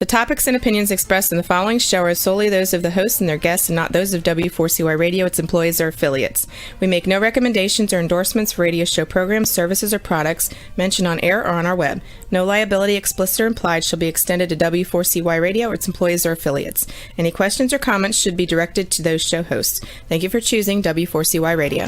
topics and opinions expressed in the following show are solely those of the host and their guests and not those of W4CY Radio, its employees, or affiliates. We make no recommendations or endorsements for radio show programs, services, or products mentioned on air or on our web. No liability, explicit or implied, shall be extended to W4CY Radio or its employees or affiliates. Any questions or comments should be directed to those show hosts. Thank you for choosing W4CY Radio.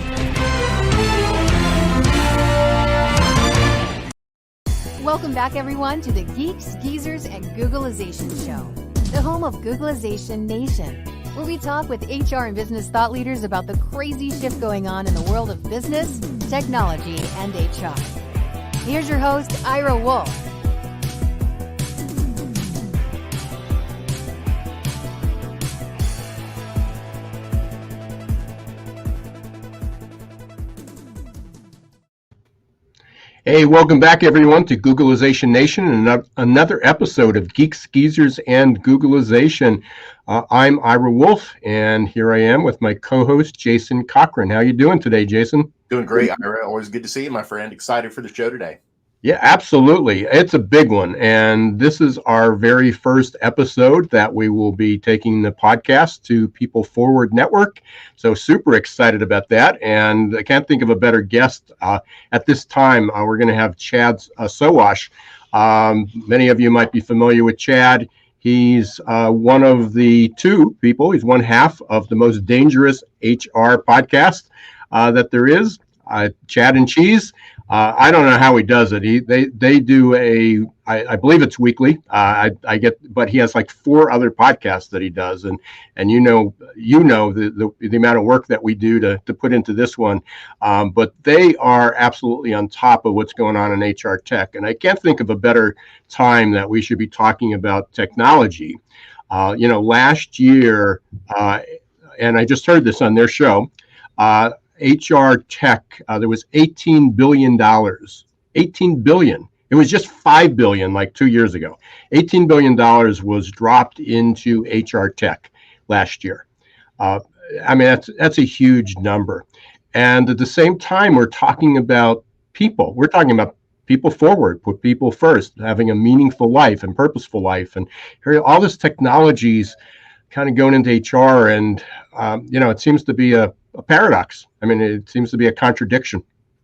Welcome back, everyone, to the Geeks, Geezers, and Googlization Show, the home of Googlization Nation, where we talk with HR and business thought leaders about the crazy shift going on in the world of business, technology, and HR. Here's your host, Ira Wolf. Hey, welcome back, everyone, to Googlization Nation and another episode of Geeks, Geezers, and Googlization. I'm Ira Wolf, and here I am with my co-host, Jason Cochran. How you doing today, Jason? Doing great, Ira. Always good to see you, my friend. Excited for the show today. Yeah, absolutely. It's a big one, and this is our very first episode that we will be taking the podcast to People Forward Network. So super excited about that, and I can't think of a better guest at this time. We're going to have Chad Sowash. Many of you might be familiar with Chad. He's one of the two people. He's one half of the most dangerous HR podcast that there is, Chad and Cheese. I don't know how he does it. They do I believe it's weekly. But he has like 4 other podcasts that he does, and you know the amount of work that we do to put into this one. But they are absolutely on top of what's going on in HR tech, and I can't think of a better time that we should be talking about technology. Last year, and I just heard this on their show. HR tech, there was $18 billion. $18 billion. It was just $5 billion like 2 years ago. $18 billion was dropped into HR tech last year. That's a huge number. And at the same time, we're talking about people. We're talking about people forward, put people first, having a meaningful life and purposeful life. And here, all this technology's kind of going into HR, and it seems to be a paradox. It seems to be a contradiction.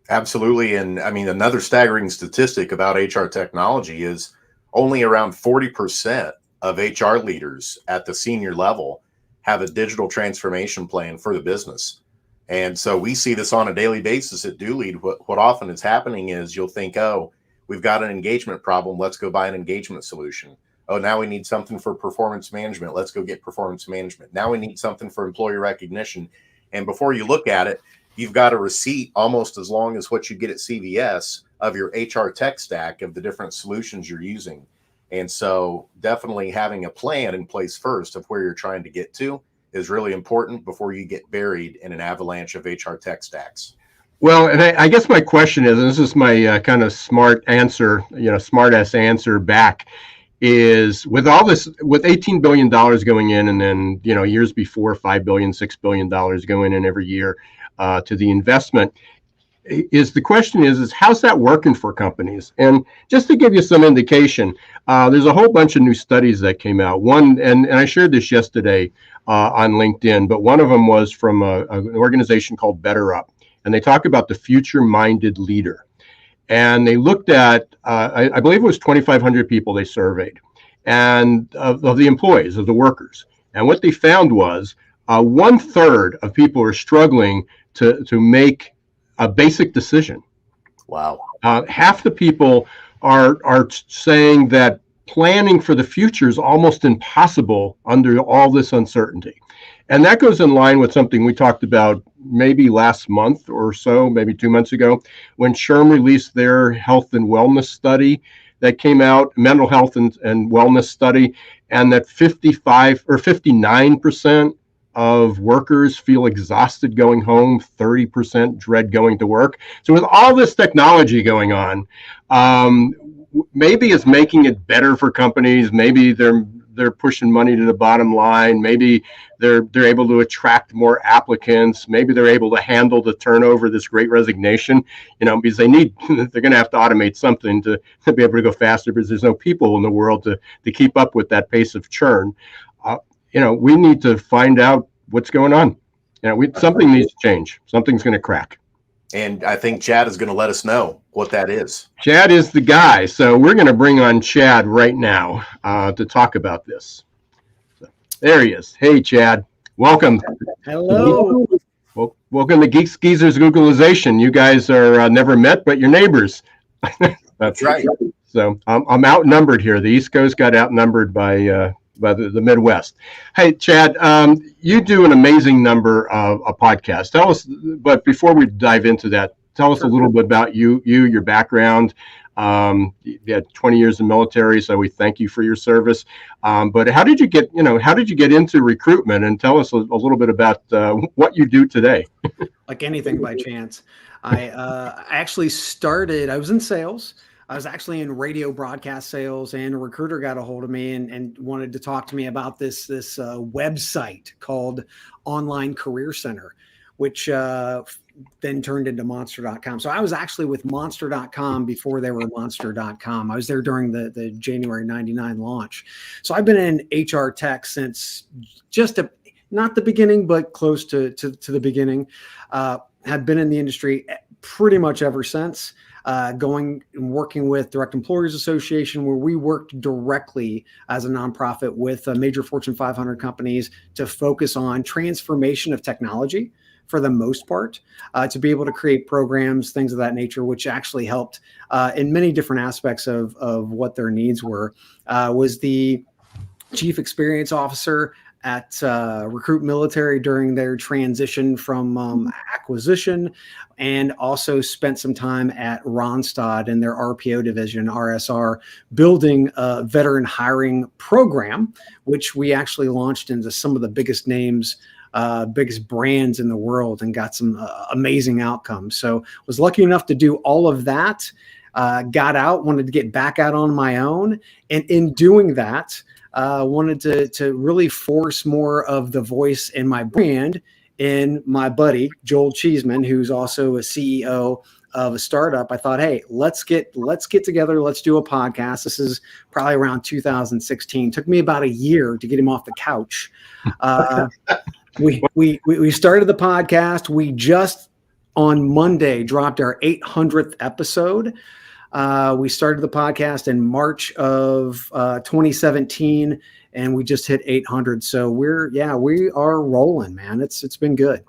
Absolutely. And another staggering statistic about HR technology is only around 40% of HR leaders at the senior level have a digital transformation plan for the business. And so we see this on a daily basis at DoLead. What often is happening is you'll think, oh, we've got an engagement problem. Let's go buy an engagement solution. Oh, now we need something for performance management. Let's go get performance management. Now we need something for employee recognition. And before you look at it, you've got a receipt almost as long as what you get at CVS of your HR tech stack of the different solutions you're using. And so definitely having a plan in place first of where you're trying to get to is really important before you get buried in an avalanche of HR tech stacks. Well, and I guess my question is, and this is my kind of smart ass answer back, is with all this, with $18 billion going in, and then, years before, $5 billion, $6 billion going in every year to the investment, is the question is how's that working for companies? And just to give you some indication, there's a whole bunch of new studies that came out. One, and I shared this yesterday on LinkedIn, but one of them was from an organization called BetterUp, and they talk about the future-minded leader. And they looked at, I believe it was 2,500 people they surveyed, and of the employees, of the workers. And what they found was 1/3 of people are struggling to make a basic decision. Wow. Half the people are saying that planning for the future is almost impossible under all this uncertainty. And that goes in line with something we talked about maybe last month or so, maybe 2 months ago, when SHRM released their health and wellness study that came out, mental health and wellness study, and that 55 or 59% of workers feel exhausted going home, 30% dread going to work. So with all this technology going on, maybe it's making it better for companies. Maybe they're they're pushing money to the bottom line. Maybe they're able to attract more applicants. Maybe they're able to handle the turnover, this great resignation, because they're going to have to automate something to be able to go faster, because there's no people in the world to keep up with that pace of churn. We need to find out what's going on. Something needs to change. Something's going to crack. And I think Chad is going to let us know what that is. Chad is the guy. So we're going to bring on Chad right now to talk about this. So, there he is. Hey, Chad. Welcome. Hello. Welcome to Geeks, Geezers, Googlization. You guys are never met, but you're neighbors. That's right. So I'm outnumbered here. The East Coast got outnumbered by the Midwest. Hey, Chad, you do an amazing number of podcasts. Tell us, but before we dive into that, tell us a little bit about your background. You had 20 years in the military, so we thank you for your service. But how did you get into recruitment? And tell us a little bit about what you do today. Like anything by chance. I actually started, I was in sales. I was actually in radio broadcast sales, and a recruiter got a hold of me and wanted to talk to me about this website called Online Career Center, which then turned into monster.com. So I was actually with monster.com before they were monster.com. I was there during the January 99 launch. So I've been in HR tech since not the beginning, but close to the beginning. Have been in the industry pretty much ever since. Going and working with Direct Employers Association, where we worked directly as a nonprofit with major Fortune 500 companies to focus on transformation of technology for the most part, to be able to create programs, things of that nature, which actually helped in many different aspects of what their needs were. Was the chief experience officer at Recruit Military during their transition from acquisition, and also spent some time at Randstad in their RPO division, RSR, building a veteran hiring program, which we actually launched into some of the biggest names, biggest brands in the world, and got some amazing outcomes. So was lucky enough to do all of that, got out, wanted to get back out on my own. And in doing that, wanted to really force more of the voice in my brand in my buddy, Joel Cheeseman, who's also a CEO of a startup. I thought, hey, let's get together. Let's do a podcast. This is probably around 2016. Took me about a year to get him off the couch. We started the podcast. We just on Monday dropped our 800th episode. We started the podcast in March of 2017, and we just hit 800. So we are rolling, man. It's been good.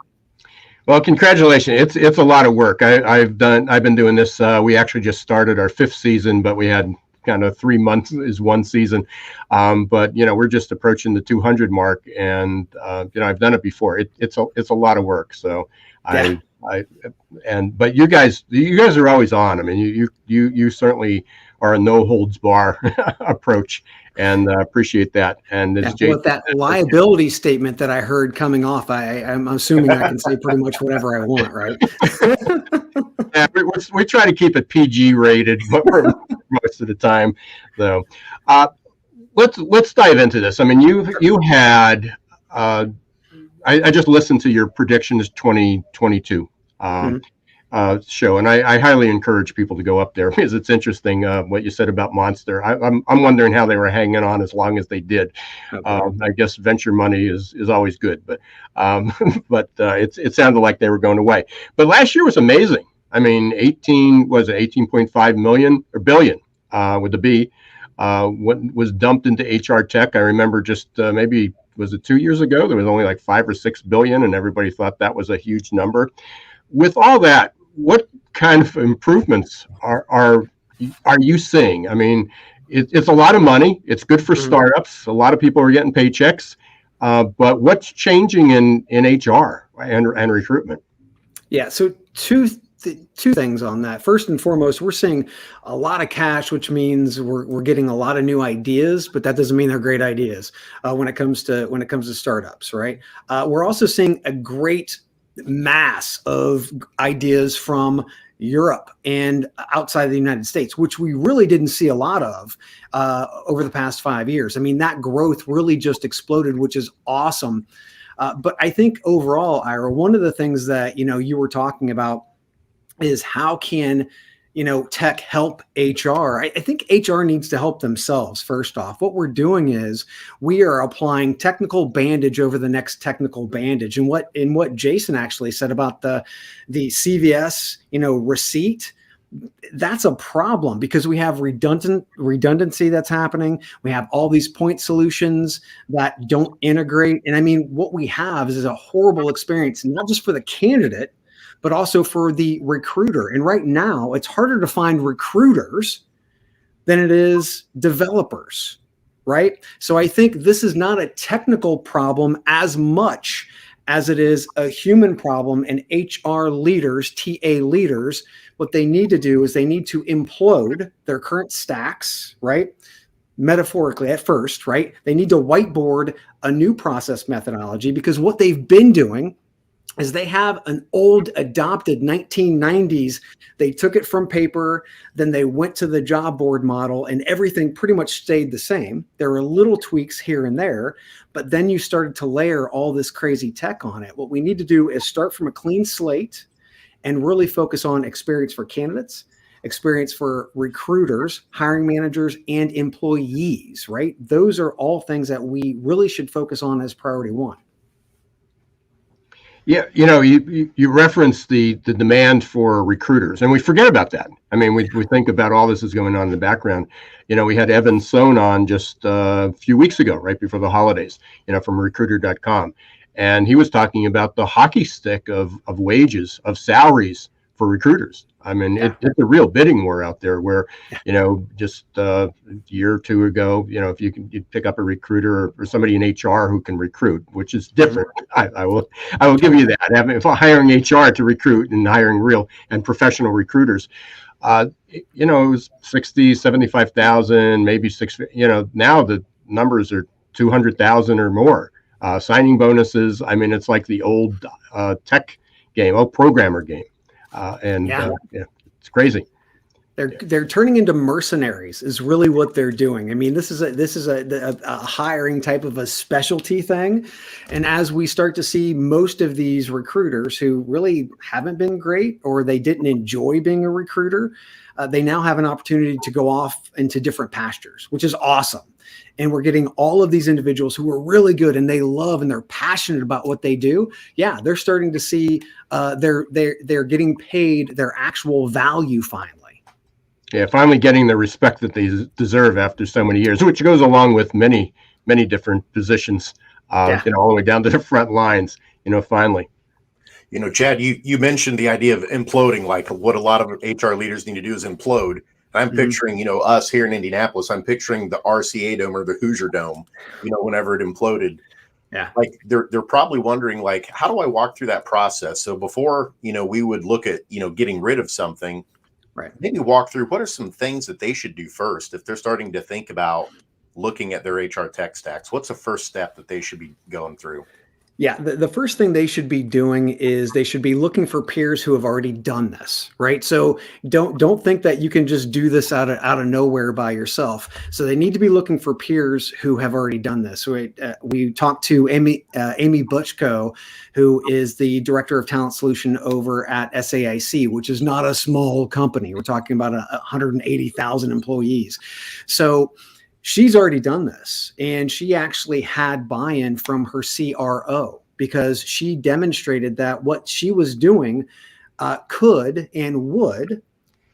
Well, congratulations. It's a lot of work. I've been doing this. We actually just started our 5th season, but we had kind of 3 months is one season. But we're just approaching the 200 mark, and I've done it before. It's a lot of work. So Yeah. But you guys are always on. I mean, you certainly are a no holds bar approach, and appreciate that. And with that liability statement that I heard coming off, I'm assuming I can say pretty much whatever I want, right? Yeah, we try to keep it PG rated most of the time, though. Let's dive into this. I mean, you had. I just listened to your predictions 2022 show, and I highly encourage people to go up there because it's interesting what you said about Monster. I'm wondering how they were hanging on as long as they did. Okay. I guess venture money is always good, but it sounded like they were going away. But last year was amazing. I mean, 18.5 million or billion with the B. What was dumped into HR tech? I remember just maybe. Was it 2 years ago? There was only like 5 or 6 billion, and everybody thought that was a huge number. With all that, what kind of improvements are you seeing? I mean, it's a lot of money. It's good for startups. A lot of people are getting paychecks. But what's changing in HR and recruitment? Yeah, so two things on that. First and foremost, we're seeing a lot of cash, which means we're getting a lot of new ideas, but that doesn't mean they're great ideas when it comes to startups, right? We're also seeing a great mass of ideas from Europe and outside of the United States, which we really didn't see a lot of over the past 5 years. I mean, that growth really just exploded, which is awesome. But I think overall, Ira, one of the things that, you were talking about is how can, tech help HR? I think HR needs to help themselves. First off, what we're doing is we are applying technical bandage over the next technical bandage. And what Jason actually said about the CVS, receipt, that's a problem because we have redundancy that's happening. We have all these point solutions that don't integrate. And I mean, what we have is a horrible experience, not just for the candidate, but also for the recruiter. And right now, it's harder to find recruiters than it is developers, right? So I think this is not a technical problem as much as it is a human problem. And HR leaders, TA leaders, what they need to do is they need to implode their current stacks, right? Metaphorically at first, right? They need to whiteboard a new process methodology because what they've been doing is they have an old adopted 1990s. They took it from paper, then they went to the job board model and everything pretty much stayed the same. There were little tweaks here and there, but then you started to layer all this crazy tech on it. What we need to do is start from a clean slate and really focus on experience for candidates, experience for recruiters, hiring managers, and employees, right? Those are all things that we really should focus on as priority one. Yeah, you referenced the demand for recruiters, and we forget about that. I mean, we think about all this is going on in the background. We had Evan Sohn on just a few weeks ago, right before the holidays, from recruiter.com. And he was talking about the hockey stick of wages, of salaries for recruiters. I mean, it's a real bidding war out there where, just a year or two ago, if you pick up a recruiter or somebody in HR who can recruit, which is different. I will give you that. If I'm hiring HR to recruit and hiring real and professional recruiters, it was 60, 75,000, maybe now the numbers are 200,000 or more. Signing bonuses. I mean, it's like the old tech game, programmer game. It's crazy. They're turning into mercenaries is really what they're doing. I mean, this is a hiring type of a specialty thing. And as we start to see most of these recruiters who really haven't been great or they didn't enjoy being a recruiter, they now have an opportunity to go off into different pastures, which is awesome. And we're getting all of these individuals who are really good and they love and they're passionate about what they do. Yeah, they're starting to see they're getting paid their actual value finally. Yeah, finally getting the respect that they deserve after so many years, which goes along with many different positions, all the way down to the front lines. Finally. Chad, you mentioned the idea of imploding, like what a lot of HR leaders need to do is implode. I'm picturing, us here in Indianapolis. I'm picturing the RCA Dome or the Hoosier Dome, whenever it imploded. Yeah. Like they're probably wondering, like, how do I walk through that process? So before, we would look at, getting rid of something, right? Maybe walk through what are some things that they should do first if they're starting to think about looking at their HR tech stacks. What's the first step that they should be going through? Yeah, the first thing they should be doing is they should be looking for peers who have already done this, right? So don't think that you can just do this out of nowhere by yourself. So they need to be looking for peers who have already done this. So we talked to Amy Butchko, who is the director of talent solution over at SAIC, which is not a small company. We're talking about 180,000 employees. So she's already done this, and she actually had buy-in from her CRO because she demonstrated that what she was doing could and would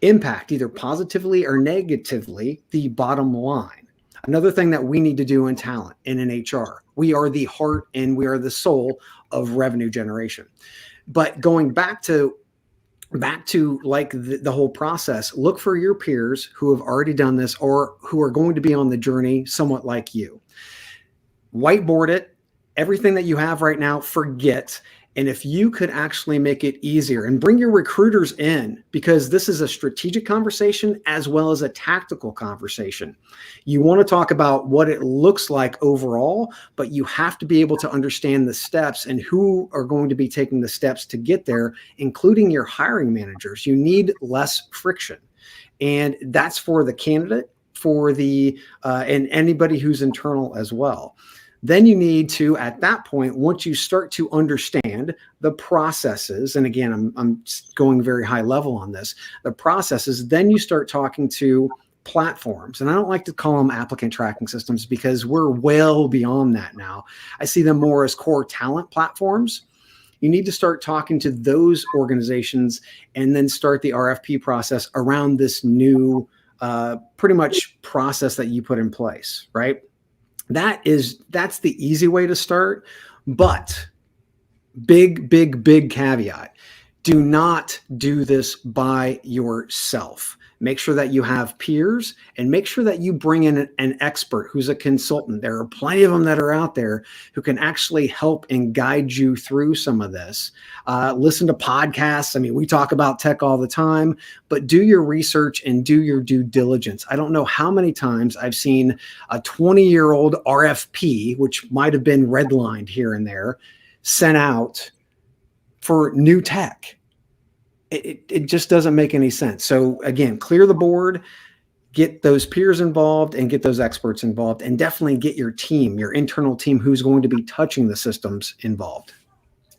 impact either positively or negatively the bottom line. Another thing that we need to do in talent and in HR, we are the heart and we are the soul of revenue generation. But going back to like the whole process, look for your peers who have already done this or who are going to be on the journey somewhat like you. Whiteboard it. Everything that you have right now, forget, And if you could actually make it easier and bring your recruiters in, because this is a strategic conversation as well as a tactical conversation. You want to talk about what it looks like overall, but you have to be able to understand the steps and who are going to be taking the steps to get there, including your hiring managers. You need less friction. And that's for the candidate, for the and anybody who's internal as well. Then you need to, at that point, once you start to understand the processes, and again, I'm going very high level on this, the processes, then you start talking to platforms. And I don't like to call them applicant tracking systems because we're well beyond that now. I see them more as core talent platforms. You need to start talking to those organizations and then start the RFP process around this new pretty much process that you put in place, right? That's the easy way to start, but big caveat. Do not do this by yourself. Make sure that you have peers and make sure that you bring in an expert who's a consultant. There are plenty of them that are out there who can actually help and guide you through some of this. Listen to podcasts. I mean, we talk about tech all the time, but do your research and do your due diligence. I don't know how many times I've seen a 20-year-old RFP, which might have been redlined here and there, sent out for new tech. It just doesn't make any sense. So again, clear the board, get those peers involved and get those experts involved, and definitely get your team, your internal team who's going to be touching the systems involved.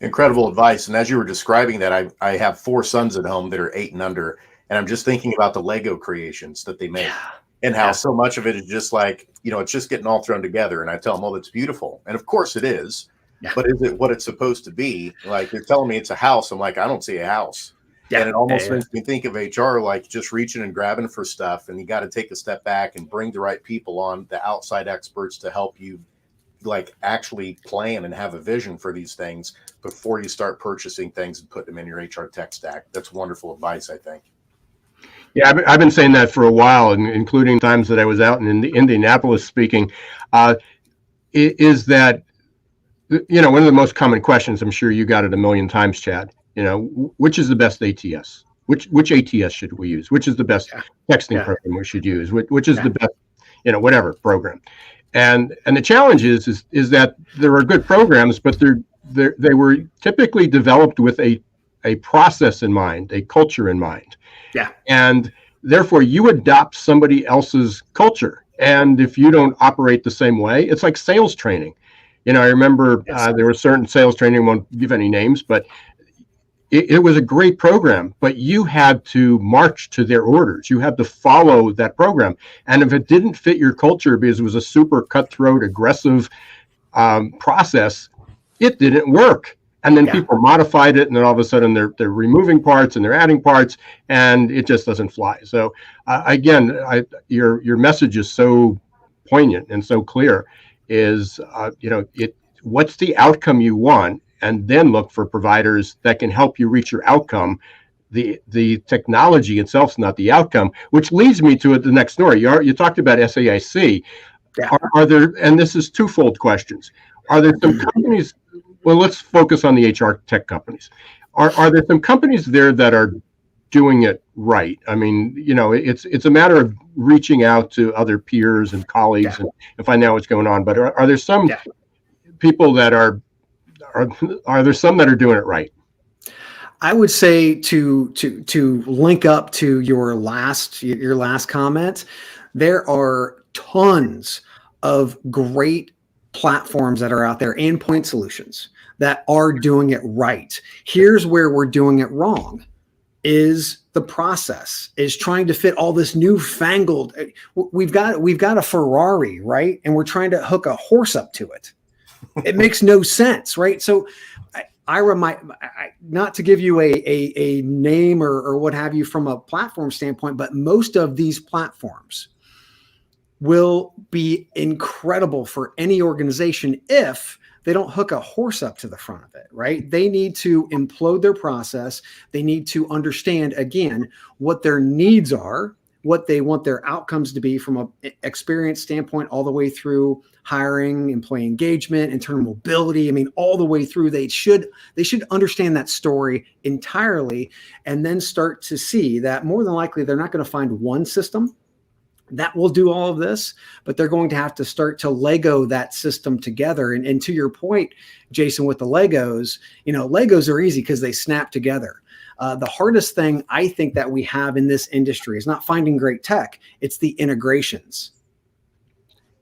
Incredible advice. And as you were describing that, I have 4 sons at home that are 8 and under, and I'm just thinking about the Lego creations that they make and how so much of it is just like, it's just getting all thrown together. And I tell them, well, it's beautiful. And of course it is, but is it what it's supposed to be? Like, you're telling me it's a house. I'm like, I don't see a house. Yeah, and it almost makes me think of HR like just reaching and grabbing for stuff, and you got to take a step back and bring the right people on, the outside experts, to help you like actually plan and have a vision for these things before you start purchasing things and put them in your HR tech stack. That's wonderful advice, I think. Yeah, I've been saying that for a while, including times that I was out in Indianapolis speaking. Is that, one of the most common questions, I'm sure you got it a million times, Chad. Which is the best ATS? Which ATS should we use? Which is the best texting program we should use? Which is the best, whatever program? And the challenge is that there are good programs, but they were typically developed with a process in mind, a culture in mind. Yeah. And therefore you adopt somebody else's culture. And if you don't operate the same way, it's like sales training. I remember there was certain sales training, I won't give any names, but it was a great program, but you had to march to their orders. You had to follow that program. And if it didn't fit your culture because it was a super cutthroat, aggressive process, it didn't work. And then people modified it, and then all of a sudden they're removing parts and they're adding parts, and it just doesn't fly. So again, your message is so poignant and so clear. Is what's the outcome you want? And then look for providers that can help you reach your outcome. The technology itself is not the outcome, which leads me to the next story. You talked about SAIC. Are there, and this is twofold questions. Are there some companies, well, let's focus on the HR tech companies. Are there some companies there that are doing it right? I mean, it's a matter of reaching out to other peers and colleagues and find out what's going on. But are there some people that are there some that are doing it right? I would say to link up to your last comment, there are tons of great platforms that are out there and point solutions that are doing it right. Here's where we're doing it wrong. Is the process, is trying to fit all this newfangled. We've got a Ferrari, right? And we're trying to hook a horse up to it. It makes no sense, right? So I remind, not to give you a name or what have you from a platform standpoint, but most of these platforms will be incredible for any organization if they don't hook a horse up to the front of it, right? They need to implode their process. They need to understand, again, what their needs are, what they want their outcomes to be from an experience standpoint, all the way through hiring, employee engagement, internal mobility. I mean, all the way through, they should understand that story entirely, and then start to see that more than likely they're not going to find one system that will do all of this, but they're going to have to start to Lego that system together. And to your point, Jason, with the Legos, Legos are easy because they snap together. The hardest thing I think that we have in this industry is not finding great tech. It's the integrations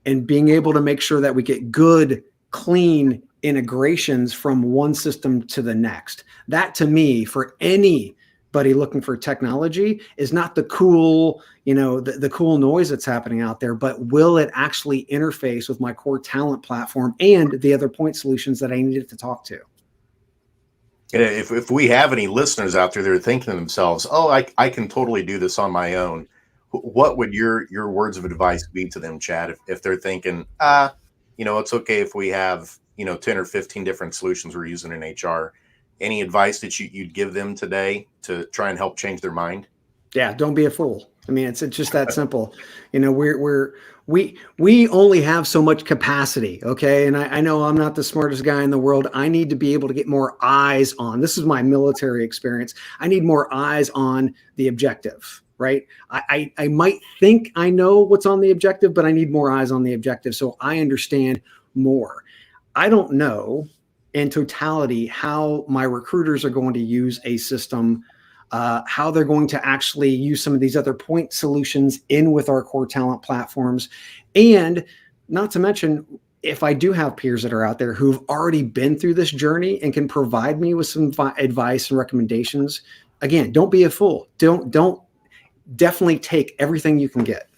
and being able to make sure that we get good, clean integrations from one system to the next. That, to me, for anybody looking for technology, is not the cool, the cool noise that's happening out there, but will it actually interface with my core talent platform and the other point solutions that I needed to talk to? If we have any listeners out there that are thinking to themselves, oh, I can totally do this on my own, what would your words of advice be to them, Chad, if they're thinking, it's okay if we have, 10 or 15 different solutions we're using in HR? Any advice that you'd give them today to try and help change their mind? Yeah, don't be a fool. I mean, it's just that simple. We only have so much capacity, okay? And I know I'm not the smartest guy in the world. I need to be able to get more eyes on. This is my military experience. I need more eyes on the objective, right? I might think I know what's on the objective, but I need more eyes on the objective so I understand more. I don't know in totality how my recruiters are going to use a system, how they're going to actually use some of these other point solutions in with our core talent platforms. And not to mention, if I do have peers that are out there who've already been through this journey and can provide me with some advice and recommendations, again, don't be a fool. Don't definitely take everything you can get.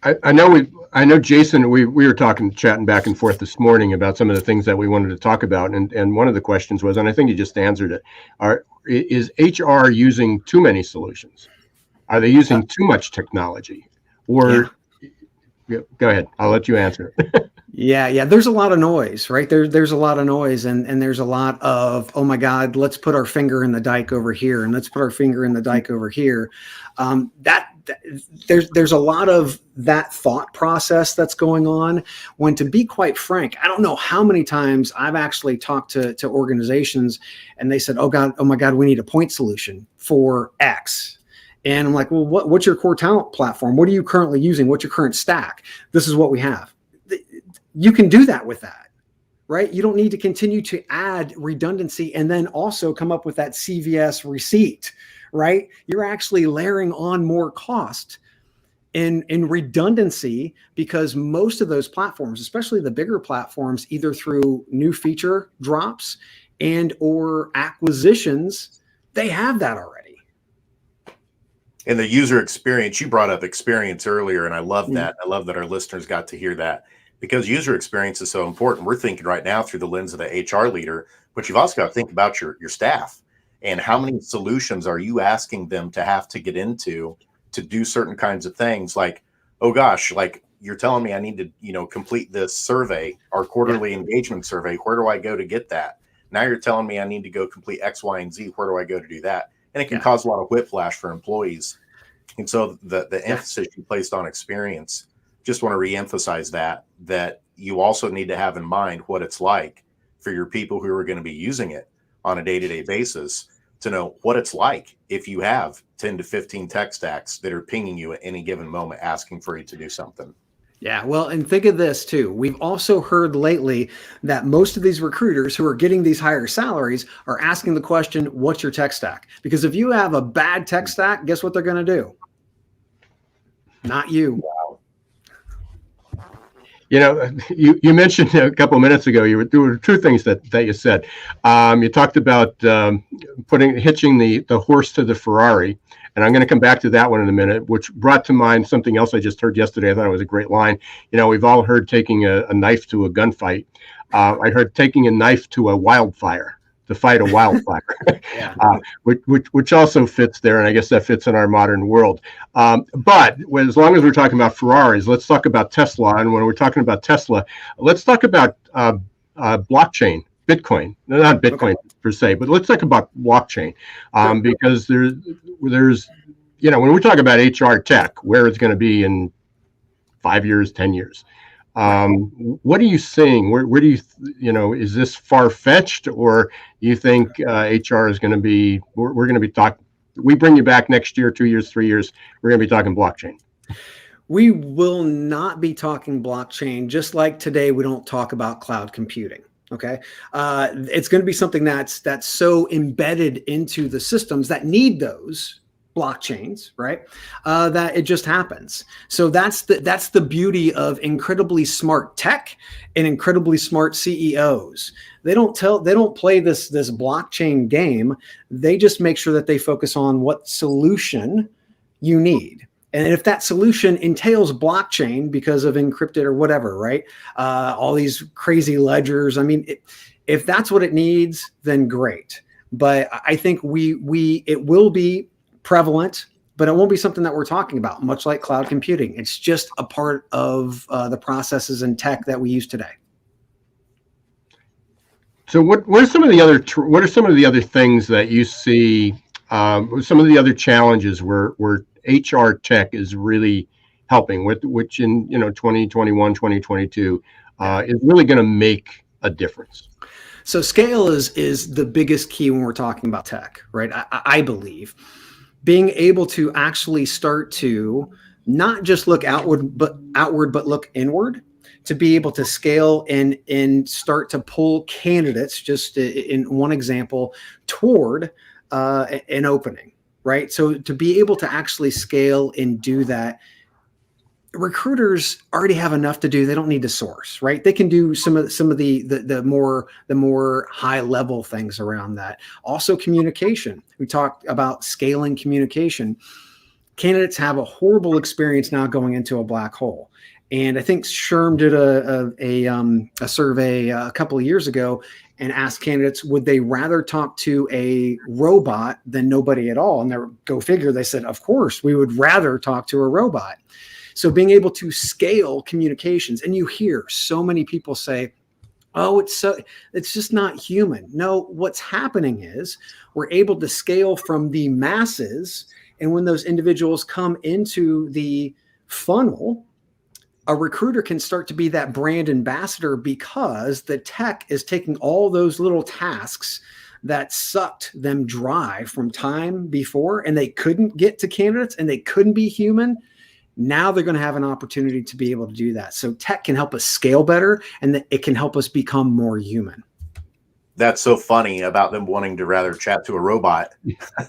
I know, Jason, we were chatting back and forth this morning about some of the things that we wanted to talk about. And one of the questions was, and I think you just answered it, is HR using too many solutions? Are they using too much technology? Or go ahead, I'll let you answer. Yeah. There's a lot of noise, right? There's a lot of noise, and there's a lot of, oh my God, let's put our finger in the dike over here, and let's put our finger in the dike over here. There's a lot of that thought process that's going on, when, to be quite frank, I don't know how many times I've actually talked to organizations and they said, oh my God, we need a point solution for X. And I'm like, well, what's your core talent platform? What are you currently using? What's your current stack? This is what we have. You can do that with that, right? You don't need to continue to add redundancy and then also come up with that CVS receipt, right? You're actually layering on more cost in redundancy, because most of those platforms, especially the bigger platforms, either through new feature drops and or acquisitions, they have that already. And the user experience, you brought up experience earlier, and I love that. I love that our listeners got to hear that, because user experience is so important. We're thinking right now through the lens of the HR leader, but you've also got to think about your staff and how many solutions are you asking them to have to get into to do certain kinds of things. Like, oh gosh, like you're telling me I need to, complete this survey, our quarterly engagement survey. Where do I go to get that? Now you're telling me I need to go complete X, Y, and Z. Where do I go to do that? And it can cause a lot of whiplash for employees. And so the emphasis you placed on experience, just want to reemphasize that you also need to have in mind what it's like for your people who are going to be using it on a day-to-day basis, to know what it's like if you have 10 to 15 tech stacks that are pinging you at any given moment, asking for you to do something. Yeah, well, and think of this too. We've also heard lately that most of these recruiters who are getting these higher salaries are asking the question, what's your tech stack? Because if you have a bad tech stack, guess what they're going to do? Not you. Wow. You mentioned a couple of minutes ago, there were two things that you said. You talked about hitching the horse to the Ferrari, and I'm going to come back to that one in a minute, which brought to mind something else I just heard yesterday. I thought it was a great line. We've all heard taking a knife to a gunfight. I heard taking a knife to a wildfire, to fight a wildfire, which also fits there, and I guess that fits in our modern world. But as long as we're talking about Ferraris, let's talk about Tesla. And when we're talking about Tesla, let's talk about blockchain, Bitcoin. Not Bitcoin per se, but let's talk about blockchain, because there's when we talk about HR tech, where it's going to be in 5 years, 10 years, what are you seeing? Where do you, is this far-fetched, or you think HR is going to be, we're going to be talking, we bring you back next year, 2 years, 3 years, we're going to be talking blockchain? We will not be talking blockchain, just like today we don't talk about cloud computing. Okay. It's going to be something that's so embedded into the systems that need those blockchains, right? That it just happens. So that's the beauty of incredibly smart tech and incredibly smart CEOs. They don't play this blockchain game. They just make sure that they focus on what solution you need. And if that solution entails blockchain because of encrypted or whatever, right? All these crazy ledgers. I mean, if that's what it needs, then great. But I think it will be prevalent, but it won't be something that we're talking about, much like cloud computing. It's just a part of the processes and tech that we use today. So what are some of the other things that you see? Some of the other challenges where HR tech is really helping with, which in 2021, 2022 is really going to make a difference. So scale is the biggest key when we're talking about tech, right? I believe being able to actually start to not just look outward, but look inward, to be able to scale and start to pull candidates, just in one example, toward an opening, right? So to be able to actually scale and do that, recruiters already have enough to do. They don't need to source, right? They can do some of the more high level things around that. Also, communication. We talked about scaling communication. Candidates have a horrible experience now going into a black hole. And I think SHRM did a survey a couple of years ago and asked candidates, would they rather talk to a robot than nobody at all? And go figure, they said, of course, we would rather talk to a robot. So being able to scale communications, and you hear so many people say, oh, it's just not human. No, what's happening is we're able to scale from the masses. And when those individuals come into the funnel, a recruiter can start to be that brand ambassador, because the tech is taking all those little tasks that sucked them dry from time before, and they couldn't get to candidates and they couldn't be human. Now they're going to have an opportunity to be able to do that. So tech can help us scale better, and it can help us become more human. That's so funny about them wanting to rather chat to a robot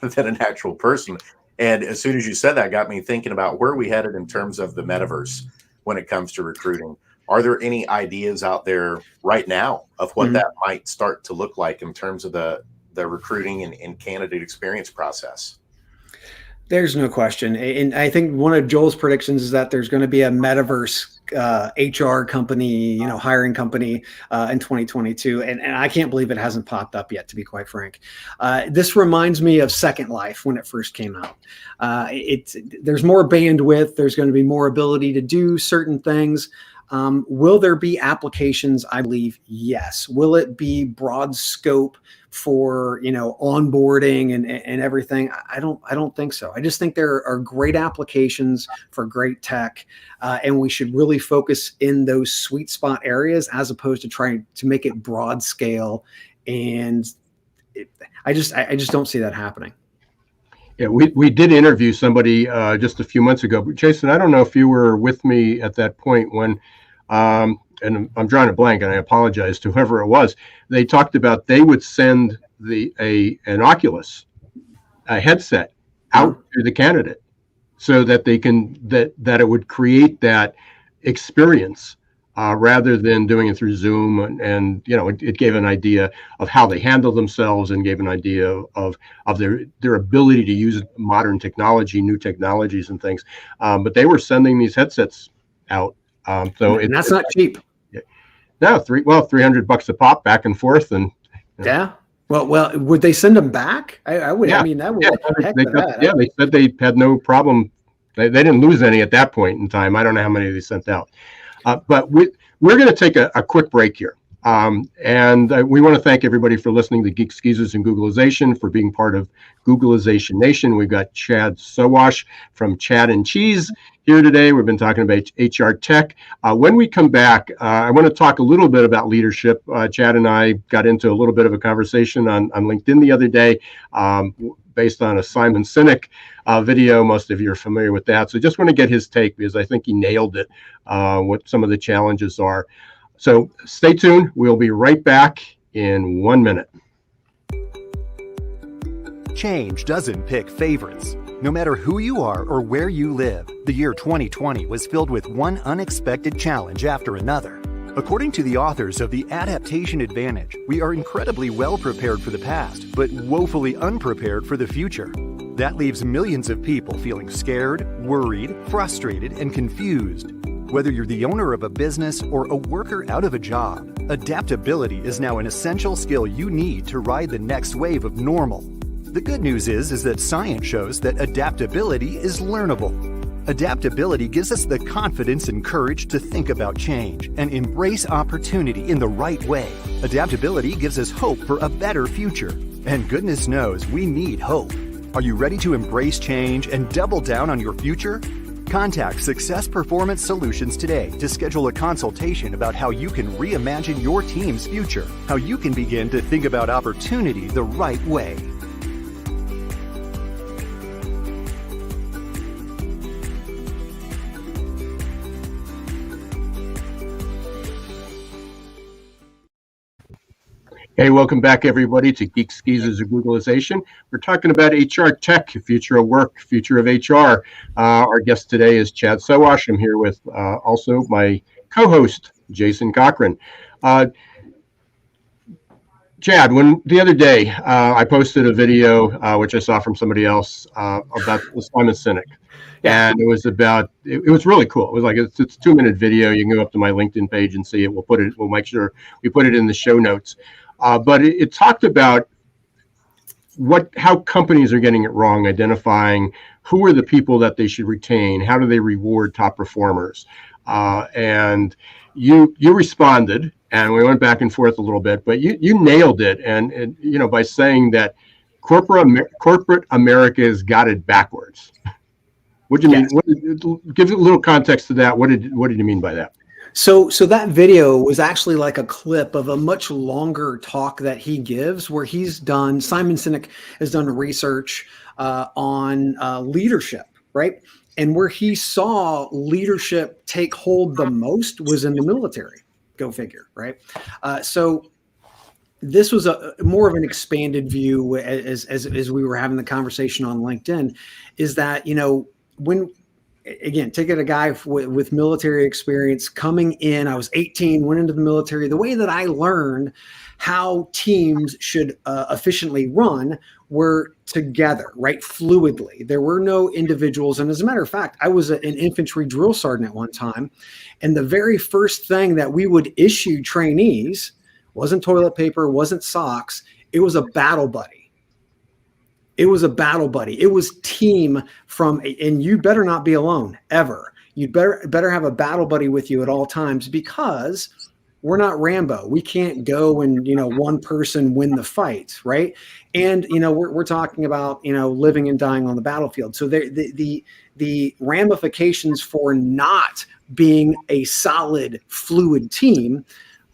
than an actual person. And as soon as you said that, got me thinking about where we headed in terms of the metaverse when it comes to recruiting. Are there any ideas out there right now of what that might start to look like in terms of the recruiting and candidate experience process? There's no question. And I think one of Joel's predictions is that there's going to be a metaverse HR company, hiring company in 2022. And I can't believe it hasn't popped up yet, to be quite frank. This reminds me of Second Life when it first came out. There's more bandwidth. There's going to be more ability to do certain things. Will there be applications? I believe yes. Will it be broad scope for onboarding and everything? I don't think so. I just think there are great applications for great tech, and we should really focus in those sweet spot areas as opposed to trying to make it broad scale. And I just don't see that happening. Yeah, we did interview somebody just a few months ago. But Jason, I don't know if you were with me at that point when, and I'm drawing a blank, and I apologize to whoever it was. They talked about they would send an Oculus, a headset, out to the candidate, so that they can that it would create that experience rather than doing it through Zoom. And it gave an idea of how they handle themselves, and gave an idea of their ability to use modern technology, new technologies and things. But they were sending these headsets out. And that's not cheap. No, $300 a pop, back and forth, and yeah. Well, would they send them back? I would. Yeah. I mean, that would. They said they had no problem. They didn't lose any at that point in time. I don't know how many they sent out. But we're going to take a quick break here. And we want to thank everybody for listening to Geeks, Geezers, and Googlization, for being part of Googlization Nation. We've got Chad Sowash from Chad and Cheese here today. We've been talking about HR tech. When we come back, I want to talk a little bit about leadership. Chad and I got into a little bit of a conversation on LinkedIn the other day, based on a Simon Sinek video. Most of you are familiar with that. So just want to get his take, because I think he nailed it, what some of the challenges are. So stay tuned. We'll be right back in 1 minute. Change doesn't pick favorites. No matter who you are or where you live, the year 2020 was filled with one unexpected challenge after another. According to the authors of The Adaptation Advantage, we are incredibly well prepared for the past, but woefully unprepared for the future. That leaves millions of people feeling scared, worried, frustrated, and confused. Whether you're the owner of a business or a worker out of a job, adaptability is now an essential skill you need to ride the next wave of normal. The good news is that science shows that adaptability is learnable. Adaptability gives us the confidence and courage to think about change and embrace opportunity in the right way. Adaptability gives us hope for a better future. And goodness knows we need hope. Are you ready to embrace change and double down on your future? Contact Success Performance Solutions today to schedule a consultation about how you can reimagine your team's future, how you can begin to think about opportunity the right way. Hey, welcome back, everybody, to Geeks, Geezers, and Googlization. We're talking about HR tech, future of work, future of HR. Our guest today is Chad Sowash. I'm here with also my co-host, Jason Cochran. Chad, the other day I posted a video, which I saw from somebody else, about Simon Sinek. And it was it was really cool. It was like, it's a 2-minute video. You can go up to my LinkedIn page and see it. We'll make sure we put it in the show notes. But it talked about how companies are getting it wrong, identifying who are the people that they should retain, how do they reward top performers. And you responded, and we went back and forth a little bit, but you nailed it. And by saying that corporate America has got it backwards. What do you mean? Give a little context to that. What did you mean by that? So that video was actually like a clip of a much longer talk that he gives, where Simon Sinek has done research on leadership, right? And where he saw leadership take hold the most was in the military. Go figure, right? So this was more of an expanded view as we were having the conversation on LinkedIn, is that, take it a guy with military experience coming in. I was 18, went into the military. The way that I learned how teams should efficiently run were together, right? Fluidly. There were no individuals. And as a matter of fact, I was an infantry drill sergeant at one time. And the very first thing that we would issue trainees wasn't toilet paper, wasn't socks. It was a battle buddy. It was a battle buddy. It was team and you better not be alone ever. You better have a battle buddy with you at all times, because we're not Rambo. We can't go and, one person win the fight. Right. And, we're talking about, living and dying on the battlefield. So the ramifications for not being a solid, fluid team,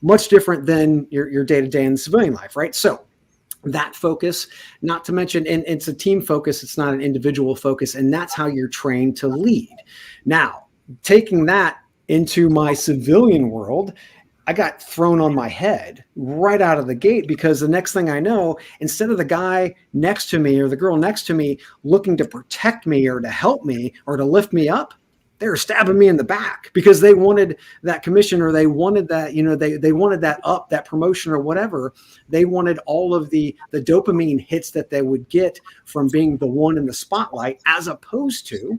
much different than your day-to-day in civilian life. Right. So that focus, not to mention, and it's a team focus, it's not an individual focus, and that's how you're trained to lead. Now, taking that into my civilian world, I got thrown on my head right out of the gate, because the next thing I know, instead of the guy next to me or the girl next to me looking to protect me or to help me or to lift me up, they were stabbing me in the back, because they wanted that commission, or they wanted that, they wanted that promotion or whatever. They wanted all of the dopamine hits that they would get from being the one in the spotlight, as opposed to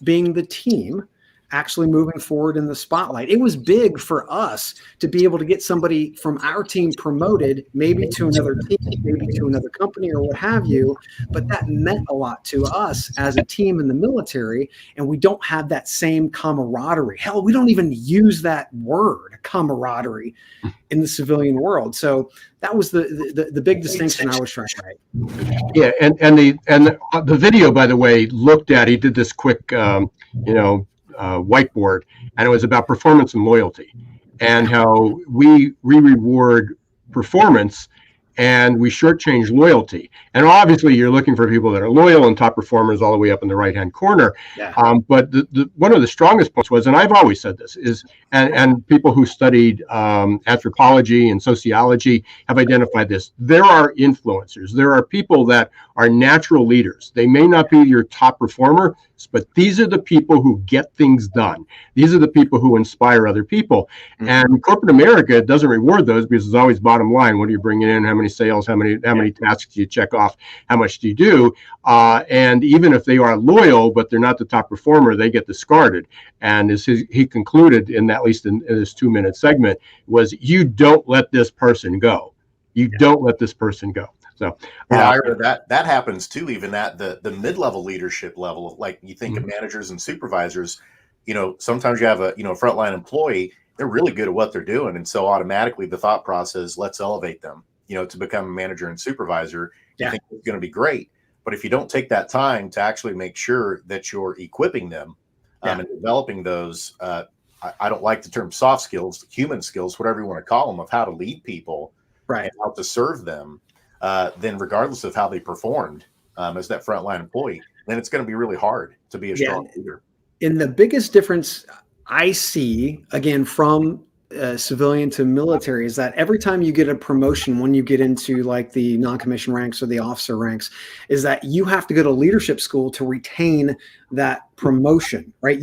being the team, actually moving forward in the spotlight. It was big for us to be able to get somebody from our team promoted, maybe to another team, maybe to another company or what have you. But that meant a lot to us as a team in the military. And we don't have that same camaraderie. Hell, we don't even use that word, camaraderie, in the civilian world. So that was the big distinction I was trying to make. Yeah, and the video, by the way, he did this quick, whiteboard, and it was about performance and loyalty, and how we reward performance and we shortchange loyalty. And obviously, you're looking for people that are loyal and top performers all the way up in the right-hand corner. Yeah. But the one of the strongest points was, and I've always said this, is and people who studied anthropology and sociology have identified this. There are influencers. There are people that are natural leaders. They may not be your top performer, but these are the people who get things done. These are the people who inspire other people. Mm-hmm. And corporate America doesn't reward those because it's always bottom line. What are you bringing in? How many sales? How many tasks do you check off? How much do you do? And even if they are loyal, but they're not the top performer, they get discarded. And as he concluded, at least in this 2-minute segment, was you don't let this person go. You don't let this person go. So I heard that happens too, even at the mid-level leadership level. Like you think of managers and supervisors, sometimes you have a frontline employee, they're really good at what they're doing, and so automatically the thought process, let's elevate them, to become a manager and supervisor. You think it's going to be great, but if you don't take that time to actually make sure that you're equipping them and developing those, I don't like the term soft skills, human skills, whatever you want to call them, of how to lead people, right, and how to serve them. Then regardless of how they performed as that frontline employee, then it's going to be really hard to be a strong leader. And the biggest difference I see, again, from civilian to military, is that every time you get a promotion, when you get into like the non-commissioned ranks or the officer ranks, is that you have to go to leadership school to retain that promotion, right?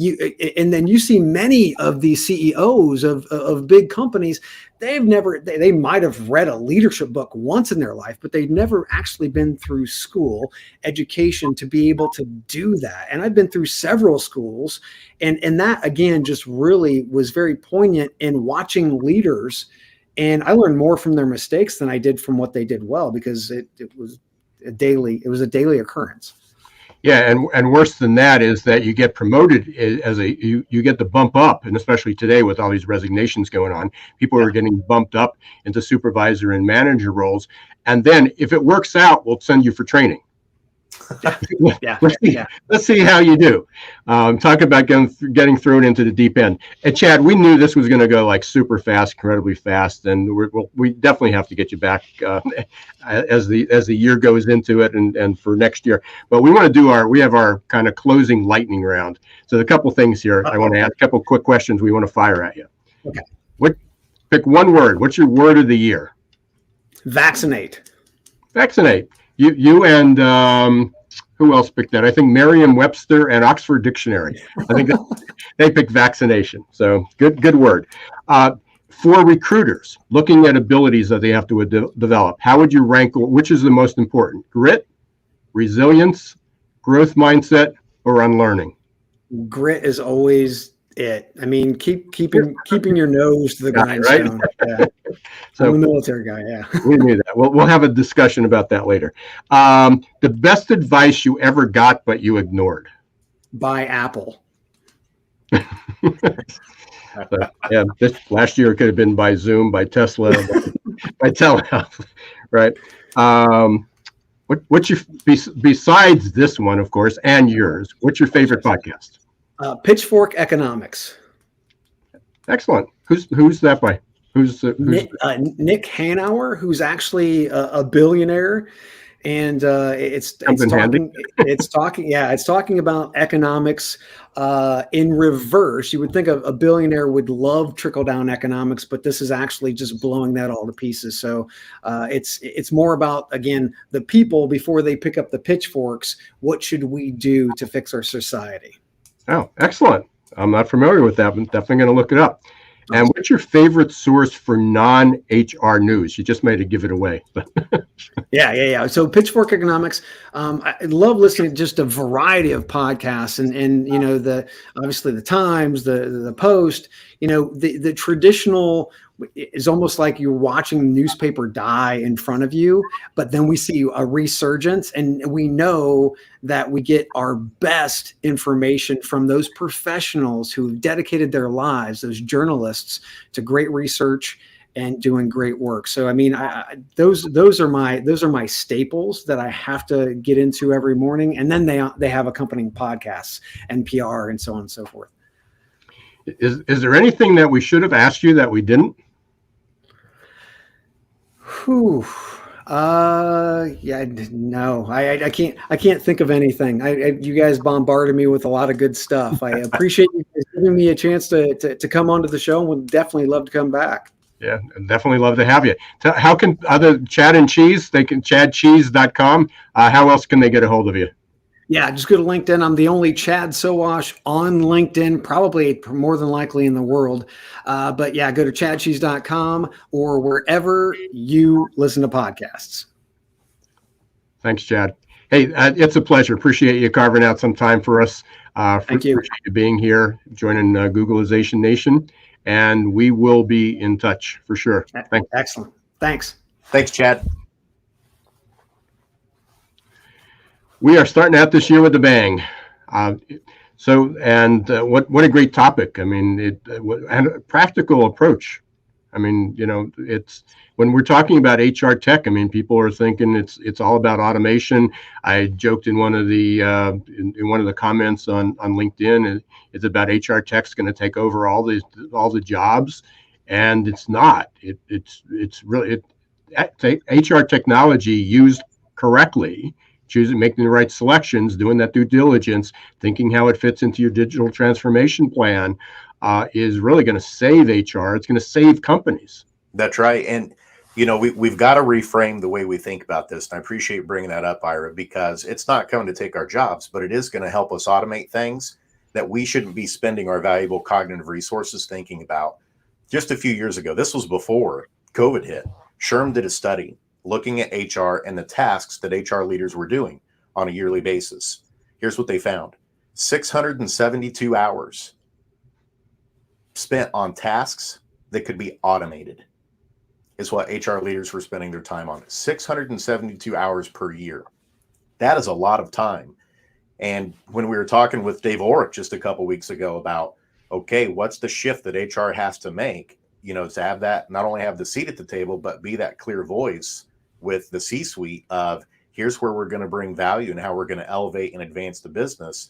And then you see many of the CEOs of big companies, they might have read a leadership book once in their life, but they've never actually been through school education to be able to do that. And I've been through several schools, and that again just really was very poignant in watching leaders. And I learned more from their mistakes than I did from what they did well, because it was a daily occurrence. Yeah, and worse than that is that you get promoted you get the bump up, and especially today with all these resignations going on, people are getting bumped up into supervisor and manager roles, and then if it works out, we'll send you for training. Let's see how you do. Talk about getting thrown into the deep end. And Chad, we knew this was going to go like super fast, incredibly fast, and we definitely have to get you back as the year goes into it and for next year. But we want to we have our kind of closing lightning round. So a couple things here. I want to ask a couple quick questions we want to fire at you. Okay. Pick one word. What's your word of the year? Vaccinate. Vaccinate. You and who else picked that? I think Merriam-Webster and Oxford Dictionary. I think they picked vaccination. So good word. For recruiters, looking at abilities that they have to develop, how would you rank, which is the most important? Grit, resilience, growth mindset, or unlearning? Grit is always it. I mean, keeping your nose to the grindstone. Right? Yeah. So I'm a military guy. Yeah, we knew that. We'll have a discussion about that later. The best advice you ever got but you ignored? Buy Apple. This last year it could have been by Zoom, by Tesla, by telehealth, right? What's your besides this one, of course, and yours? What's your favorite podcast? Pitchfork Economics. Excellent. Who's that by? Who's Nick Hanauer, who's actually a billionaire, and it's talking about economics in reverse. You would think a billionaire would love trickle down economics, but this is actually just blowing that all to pieces. So it's more about, again, the people before they pick up the pitchforks. What should we do to fix our society? Oh, excellent. I'm not familiar with that, but definitely going to look it up. And what's your favorite source for non-HR news? You just made to give it away. Yeah. So Pitchfork Economics, I love listening to just a variety of podcasts and obviously the Times, the Post, the traditional is almost like you're watching the newspaper die in front of you, but then we see a resurgence, and we know that we get our best information from those professionals who've dedicated their lives, those journalists, to great research and doing great work. So, I mean, those are my staples that I have to get into every morning, and then they have accompanying podcasts and PR and so on and so forth. Is there anything that we should have asked you that we didn't? No, I can't think of anything. You guys bombarded me with a lot of good stuff. I appreciate you guys giving me a chance to come onto the show, and would definitely love to come back. Yeah, definitely love to have you. How can other Chad and Cheese, they can chadcheese.com. How else can they get a hold of you? Yeah, just go to LinkedIn. I'm the only Chad Sowash on LinkedIn, probably more than likely in the world. But yeah, go to chadcheese.com or wherever you listen to podcasts. Thanks, Chad. Hey, it's a pleasure. Appreciate you carving out some time for us. Thank you. Appreciate you being here, joining Googlization Nation, and we will be in touch for sure. Thanks. Excellent. Thanks. Thanks, Chad. We are starting out this year with a bang. What a great topic. I mean, and a practical approach. I mean, it's when we're talking about HR tech. I mean, people are thinking it's all about automation. I joked in one of the comments on LinkedIn. It's about HR tech's going to take over all the jobs, and it's not. It's really HR technology used correctly. Choosing, making the right selections, doing that due diligence, thinking how it fits into your digital transformation plan is really going to save HR. It's going to save companies. That's right. And, we've got to reframe the way we think about this. And I appreciate bringing that up, Ira, because it's not going to take our jobs, but it is going to help us automate things that we shouldn't be spending our valuable cognitive resources thinking about. Just a few years ago, this was before COVID hit, SHRM did a study looking at HR and the tasks that HR leaders were doing on a yearly basis. Here's what they found. 672 hours spent on tasks that could be automated is what HR leaders were spending their time on. 672 hours per year. That is a lot of time. And when we were talking with Dave Orrick just a couple weeks ago about, okay, what's the shift that HR has to make, to have that, not only have the seat at the table, but be that clear voice with the C-suite of here's where we're going to bring value and how we're going to elevate and advance the business.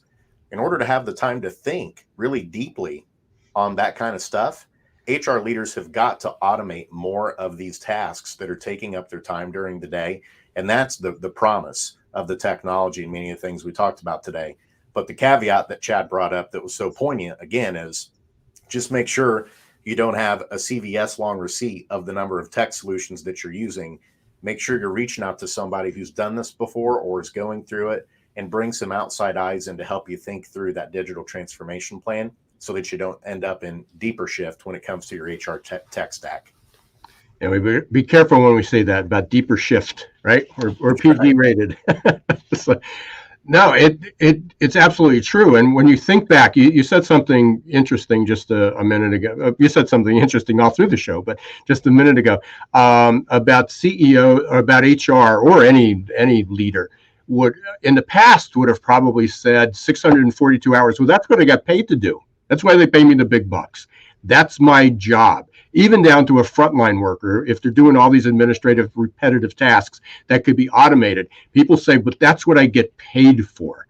In order to have the time to think really deeply on that kind of stuff, HR leaders have got to automate more of these tasks that are taking up their time during the day. And that's the promise of the technology and many of the things we talked about today. But the caveat that Chad brought up that was so poignant, again, is just make sure you don't have a CVS long receipt of the number of tech solutions that you're using. Make sure you're reaching out to somebody who's done this before or is going through it, and bring some outside eyes in to help you think through that digital transformation plan so that you don't end up in deeper shift when it comes to your HR tech stack. And we be careful when we say that about deeper shift, right? Or PG rated. So, no, it's absolutely true. And when you think back, you said something interesting just a minute ago. You said something interesting all through the show, but just a minute ago about CEO or about HR or any leader would in the past would have probably said 642 hours. Well, that's what I got paid to do. That's why they pay me the big bucks. That's my job. Even down to a frontline worker, if they're doing all these administrative repetitive tasks that could be automated, people say, but that's what I get paid for.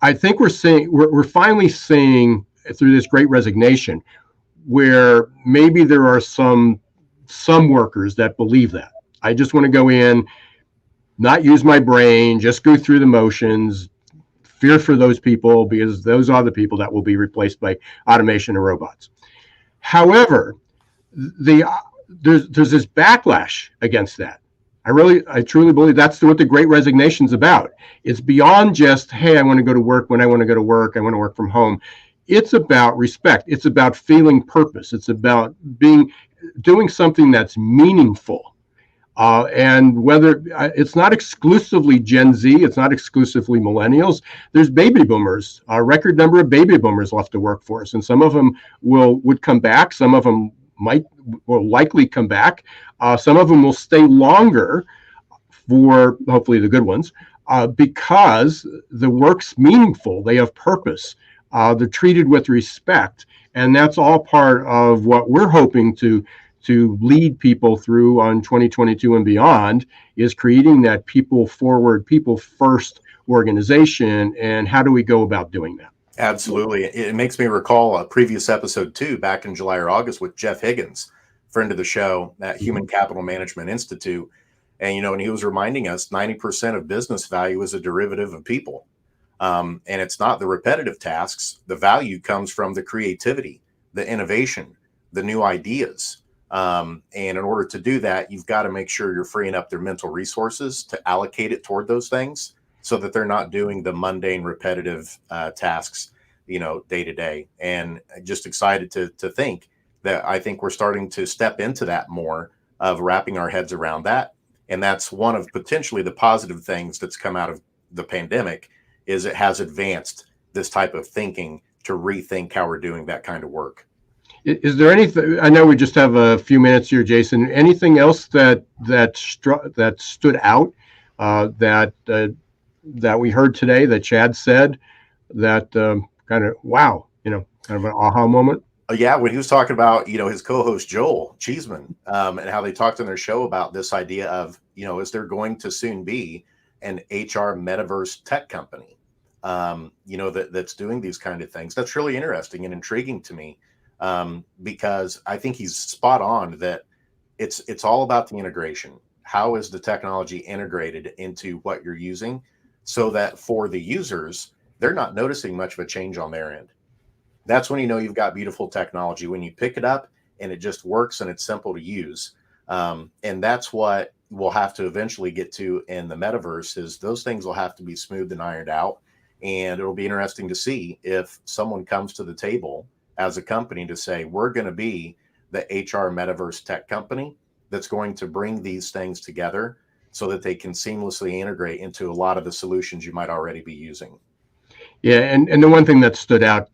I think we're finally seeing through this great resignation where maybe there are some workers that believe that. I just want to go in, not use my brain, just go through the motions. Fear for those people, because those are the people that will be replaced by automation and robots. However, there's this backlash against that. I truly believe that's what the Great Resignation is about. It's beyond just, hey, I want to go to work when I want to go to work. I want to work from home. it's about respect. It's about feeling purpose. It's about doing something that's meaningful. And whether it's not exclusively Gen Z, it's not exclusively millennials. There's baby boomers, a record number of baby boomers left the workforce, and some of them would come back. Some of them will likely come back. Some of them will stay longer, for hopefully the good ones, because the work's meaningful. They have purpose. They're treated with respect, and that's all part of what we're hoping to lead people through on 2022 and beyond, is creating that people forward, people first organization. And how do we go about doing that? Absolutely. It makes me recall a previous episode too, back in July or August, with Jeff Higgins, friend of the show at Human Capital Management Institute. And, and he was reminding us 90% of business value is a derivative of people. And it's not the repetitive tasks. The value comes from the creativity, the innovation, the new ideas. And in order to do that, you've got to make sure you're freeing up their mental resources to allocate it toward those things, so that they're not doing the mundane, repetitive tasks, day to day. And just excited to think that I think we're starting to step into that more, of wrapping our heads around that. And that's one of potentially the positive things that's come out of the pandemic, is it has advanced this type of thinking to rethink how we're doing that kind of work. Is there anything? I know we just have a few minutes here, Jason. Anything else that stood out that we heard today, that Chad said, that kind of wow, kind of an aha moment? Yeah, when he was talking about his co-host Joel Cheeseman, and how they talked on their show about this idea of is there going to soon be an HR metaverse tech company, that's doing these kind of things. That's really interesting and intriguing to me. Because I think he's spot on that it's all about the integration. How is the technology integrated into what you're using, so that for the users, they're not noticing much of a change on their end? That's when you've got beautiful technology, when you pick it up and it just works and it's simple to use. And that's what we'll have to eventually get to in the metaverse, is those things will have to be smoothed and ironed out. And it'll be interesting to see if someone comes to the table as a company to say, we're going to be the HR metaverse tech company that's going to bring these things together so that they can seamlessly integrate into a lot of the solutions you might already be using. Yeah, and the one thing that stood out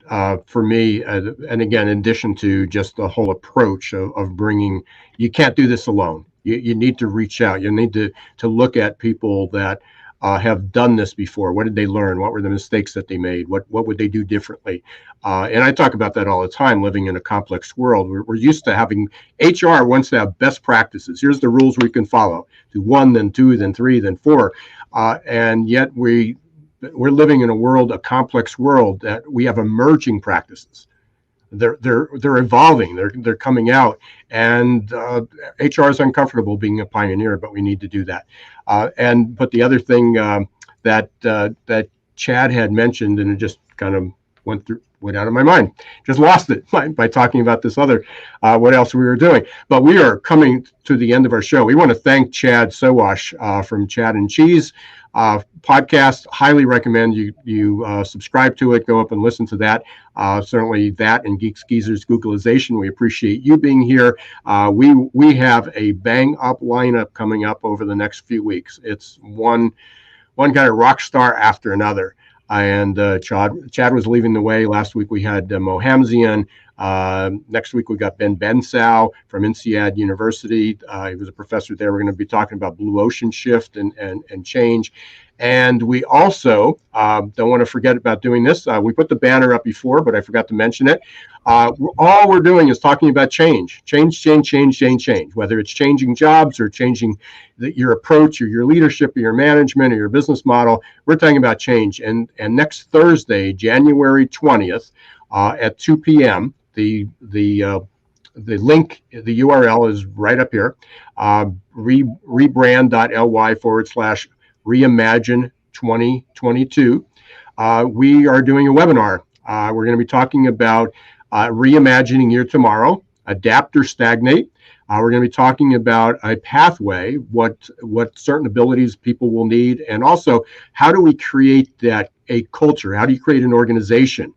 for me, and again, in addition to just the whole approach of bringing, you can't do this alone. You need to reach out. You need to look at people that have done this before. What did they learn? What were the mistakes that they made? What would they do differently? And I talk about that all the time, living in a complex world. We're used to having, HR wants to have best practices. Here's the rules we can follow. Do 1, then 2, then 3, then 4. And yet we're living in a complex world, that we have emerging practices. They're evolving. They're coming out, and HR is uncomfortable being a pioneer, but we need to do that. But the other thing that Chad had mentioned, and it just kind of went out of my mind, just lost it by talking about this other what else we were doing. But we are coming to the end of our show. We want to thank Chad Sowash from Chad and Cheese podcast. Highly recommend you subscribe to it. Go up and listen to that. Certainly that and Geeks, Geezers, Googlization. We appreciate you being here. We have a bang up lineup coming up over the next few weeks. It's one kind of rock star after another. And Chad was leading the way. Last week we had Mo Hamzian. Next week we got Ben Bensow from INSEAD University. He was a professor there. We're going to be talking about blue ocean shift and change. And we also don't want to forget about doing this. We put the banner up before, but I forgot to mention it. All we're doing is talking about change. Change. Whether it's changing jobs or changing your approach or your leadership or your management or your business model, we're talking about change. And next Thursday, January 20th, at 2 p.m., the link, the URL is right up here, rebrand.ly/reimagine 2022. We are doing a webinar. We're going to be talking about reimagining your tomorrow, adapt or stagnate. We're going to be talking about a pathway, what certain abilities people will need, and also how do we create a culture? How do you create an organization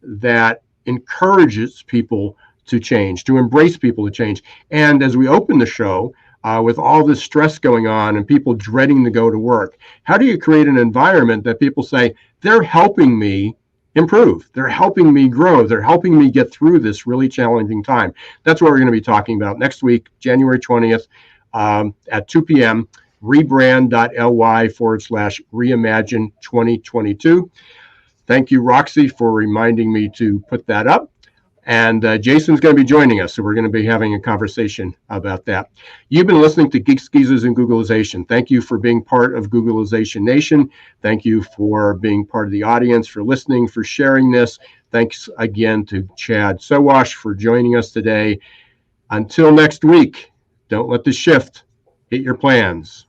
that encourages people to change, to embrace people to change. And as we open the show, with all this stress going on and people dreading to go to work, how do you create an environment that people say, they're helping me improve, they're helping me grow, they're helping me get through this really challenging time? That's what we're going to be talking about next week, January 20th at 2 p.m., rebrand.ly/reimagine 2022. Thank you, Roxy, for reminding me to put that up. And Jason's going to be joining us, so we're going to be having a conversation about that. You've been listening to Geeks, Geezers, and Googlization. Thank you for being part of Googlization Nation. Thank you for being part of the audience, for listening, for sharing this. Thanks again to Chad Sowash for joining us today. Until next week, don't let the shift hit your plans.